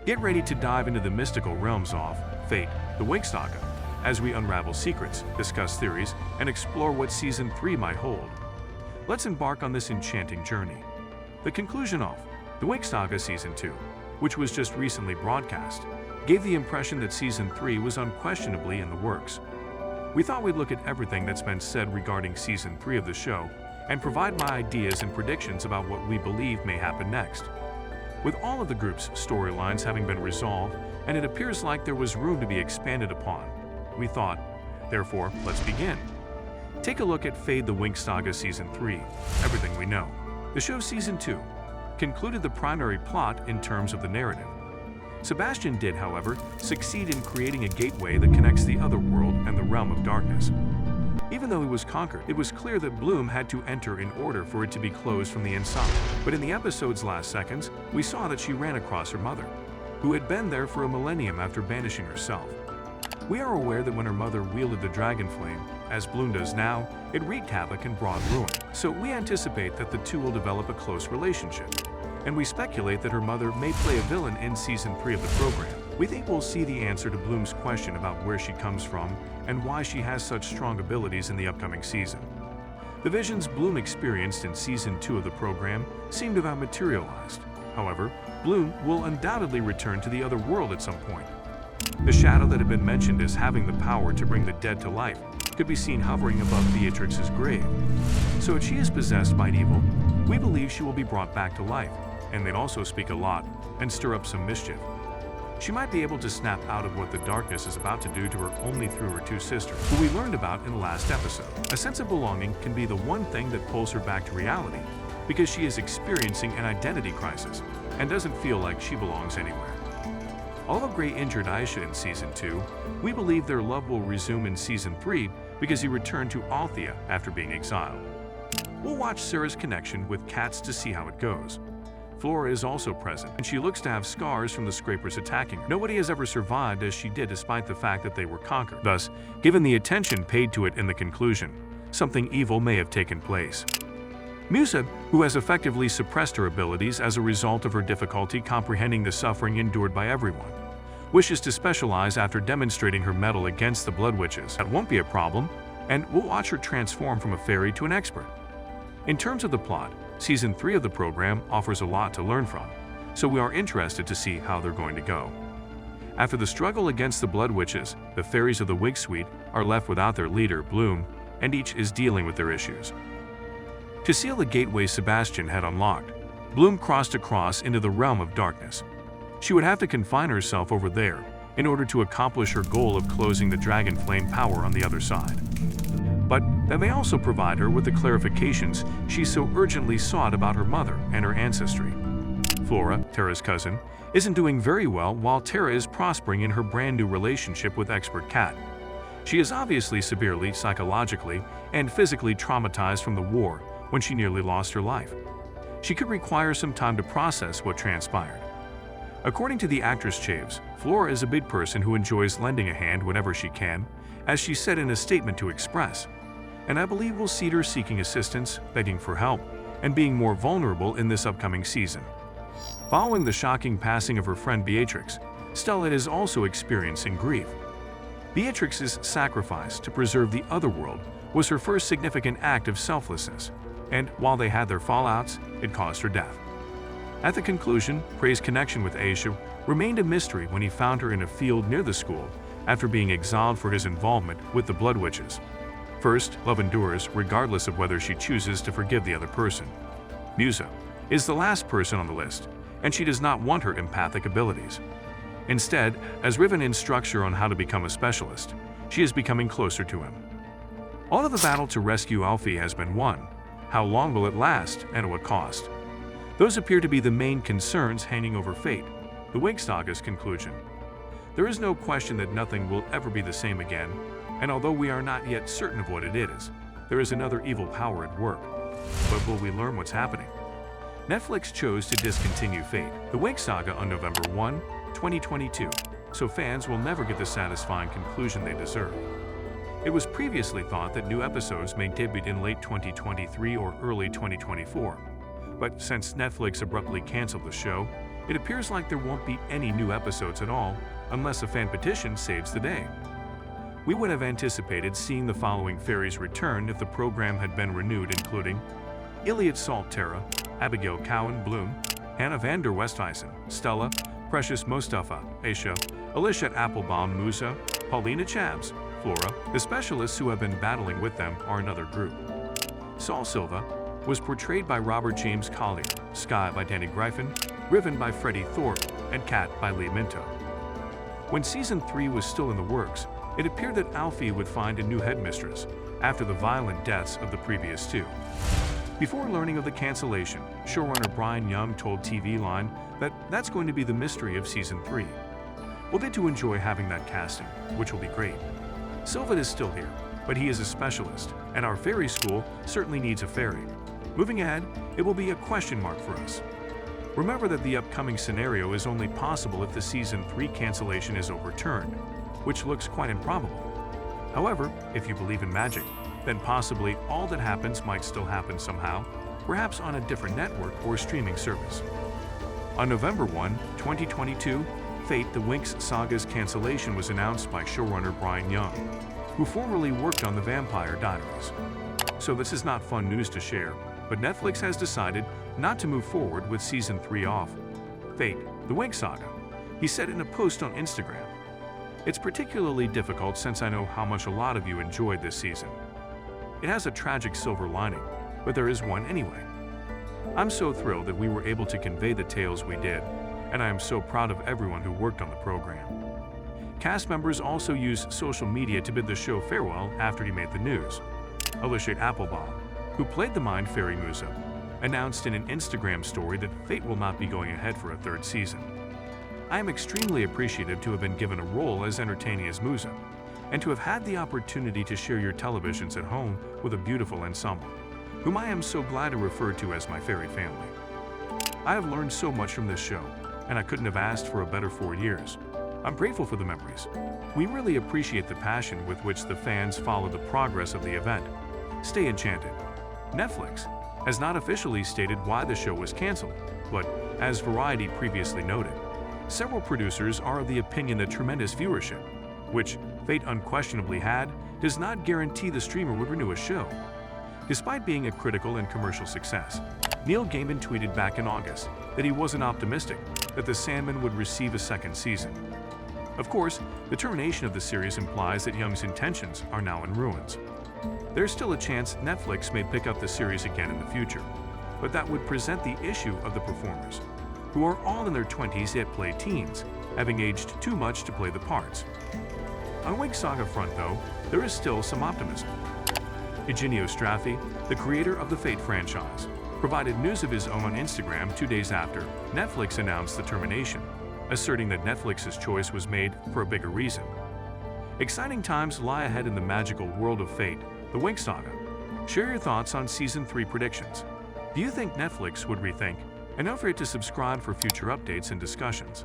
Get ready to dive into the mystical realms of Fate, the Winx Saga, as we unravel secrets, discuss theories, and explore what Season 3 might hold. Let's embark on this enchanting journey. The conclusion of the Winx Saga Season 2, which was just recently broadcast, gave the impression that Season 3 was unquestionably in the works. We thought we'd look at everything that's been said regarding Season 3 of the show and provide my ideas and predictions about what we believe may happen next. With all of the group's storylines having been resolved, and it appears like there was room to be expanded upon, we thought, therefore, let's begin. Take a look at Fade the Winx Saga Season 3, Everything We Know. The show's Season 2 concluded the primary plot in terms of the narrative. Sebastian did, however, succeed in creating a gateway that connects the other world and the realm of darkness. Even though he was conquered, it was clear that Bloom had to enter in order for it to be closed from the inside. But in the episode's last seconds, we saw that she ran across her mother, who had been there for a millennium after banishing herself. We are aware that when her mother wielded the dragon flame, as Bloom does now, it wreaked havoc and brought ruin. So we anticipate that the two will develop a close relationship. And we speculate that her mother may play a villain in Season 3 of the program. We think we'll see the answer to Bloom's question about where she comes from and why she has such strong abilities in the upcoming season. The visions Bloom experienced in Season 2 of the program seem to have materialized. However, Bloom will undoubtedly return to the other world at some point. The shadow that had been mentioned as having the power to bring the dead to life could be seen hovering above Beatrix's grave. So if she is possessed by evil, we believe she will be brought back to life, and they'd also speak a lot and stir up some mischief. She might be able to snap out of what the darkness is about to do to her only through her two sisters, who we learned about in the last episode. A sense of belonging can be the one thing that pulls her back to reality, because she is experiencing an identity crisis and doesn't feel like she belongs anywhere. Although Gray injured Aisha in Season 2, we believe their love will resume in Season 3 because he returned to Althea after being exiled. We'll watch Sarah's connection with Katz to see how it goes. Flora is also present, and she looks to have scars from the Scrapers attacking her. Nobody has ever survived as she did despite the fact that they were conquered. Thus, given the attention paid to it in the conclusion, something evil may have taken place. Musa, who has effectively suppressed her abilities as a result of her difficulty comprehending the suffering endured by everyone, wishes to specialize after demonstrating her mettle against the Blood Witches. That won't be a problem, and we'll watch her transform from a fairy to an expert. In terms of the plot, Season 3 of the program offers a lot to learn from, so we are interested to see how they're going to go. After the struggle against the Blood Witches, the fairies of the Wig Suite are left without their leader, Bloom, and each is dealing with their issues. To seal the gateway Sebastian had unlocked, Bloom crossed across into the realm of darkness. She would have to confine herself over there in order to accomplish her goal of closing the dragon flame power on the other side. But that may also provide her with the clarifications she so urgently sought about her mother and her ancestry. Flora, Tara's cousin, isn't doing very well while Tara is prospering in her brand new relationship with expert Kat. She is obviously severely psychologically and physically traumatized from the war when she nearly lost her life. She could require some time to process what transpired. According to the actress Chaves, Flora is a big person who enjoys lending a hand whenever she can, as she said in a statement to Express, and I believe we'll see her seeking assistance, begging for help, and being more vulnerable in this upcoming season. Following the shocking passing of her friend Beatrix, Stella is also experiencing grief. Beatrix's sacrifice to preserve the other world was her first significant act of selflessness, and while they had their fallouts, it caused her death. At the conclusion, Prey's connection with Aisha remained a mystery when he found her in a field near the school after being exiled for his involvement with the Blood Witches. First, love endures regardless of whether she chooses to forgive the other person. Musa is the last person on the list, and she does not want her empathic abilities. Instead, as Riven instructs her on how to become a specialist, she is becoming closer to him. All of the battle to rescue Alfie has been won. How long will it last, and at what cost? Those appear to be the main concerns hanging over Fate, the Winx Saga's conclusion. There is no question that nothing will ever be the same again, and although we are not yet certain of what it is, there is another evil power at work. But will we learn what's happening? Netflix chose to discontinue Fate, the Winx Saga on November 1, 2022, so fans will never get the satisfying conclusion they deserve. It was previously thought that new episodes may debut in late 2023 or early 2024, but since Netflix abruptly canceled the show, it appears like there won't be any new episodes at all unless a fan petition saves the day. We would have anticipated seeing the following fairies return if the program had been renewed, including Iliad Saltera, Abigail Cowan Bloom, Hannah van der Westhuizen, Stella, Precious Mostafa, Aisha, Alicia Applebaum Musa, Paulina Chabs, Flora. The specialists who have been battling with them are another group. Saul Silva was portrayed by Robert James Collier, Sky by Danny Griffin, Riven by Freddie Thorpe, and Cat by Lee Minto. When Season 3 was still in the works, it appeared that Alfie would find a new headmistress after the violent deaths of the previous two. Before learning of the cancellation, showrunner Brian Young told TV Line that that's going to be the mystery of Season 3. We'll get to enjoy having that casting, which will be great. Silva is still here, but he is a specialist, and our fairy school certainly needs a fairy. Moving ahead, it will be a question mark for us. Remember that the upcoming scenario is only possible if the Season 3 cancellation is overturned, which looks quite improbable. However, if you believe in magic, then possibly all that happens might still happen somehow, perhaps on a different network or streaming service. On November 1, 2022, Fate the Winx Saga's cancellation was announced by showrunner Brian Young, who formerly worked on The Vampire Diaries. So this is not fun news to share, but Netflix has decided not to move forward with Season 3 off Fate the Winx Saga, he said in a post on Instagram. It's particularly difficult since I know how much a lot of you enjoyed this season. It has a tragic silver lining, but there is one anyway. I'm so thrilled that we were able to convey the tales we did, and I am so proud of everyone who worked on the program. Cast members also used social media to bid the show farewell after he made the news. Alicia Applebaum, who played the Mind Fairy Musa, announced in an Instagram story that Fate will not be going ahead for a third season. I am extremely appreciative to have been given a role as entertaining as Musa, and to have had the opportunity to share your televisions at home with a beautiful ensemble, whom I am so glad to refer to as my fairy family. I have learned so much from this show, and I couldn't have asked for a better 4 years. I'm grateful for the memories. We really appreciate the passion with which the fans follow the progress of the event. Stay enchanted. Netflix has not officially stated why the show was canceled, but as Variety previously noted, several producers are of the opinion that tremendous viewership, which Fate unquestionably had, does not guarantee the streamer would renew a show. Despite being a critical and commercial success, Neil Gaiman tweeted back in August that he wasn't optimistic that The Sandman would receive a second season. Of course, the termination of the series implies that Young's intentions are now in ruins. There's still a chance Netflix may pick up the series again in the future, but that would present the issue of the performers, who are all in their 20s yet play teens, having aged too much to play the parts. On Winx Saga front, though, there is still some optimism. Eugenio Straffi, the creator of the Fate franchise, provided news of his own on Instagram 2 days after Netflix announced the termination, asserting that Netflix's choice was made for a bigger reason. Exciting times lie ahead in the magical world of Fate, the Winx Saga. Share your thoughts on Season 3 predictions. Do you think Netflix would rethink? And don't forget to subscribe for future updates and discussions.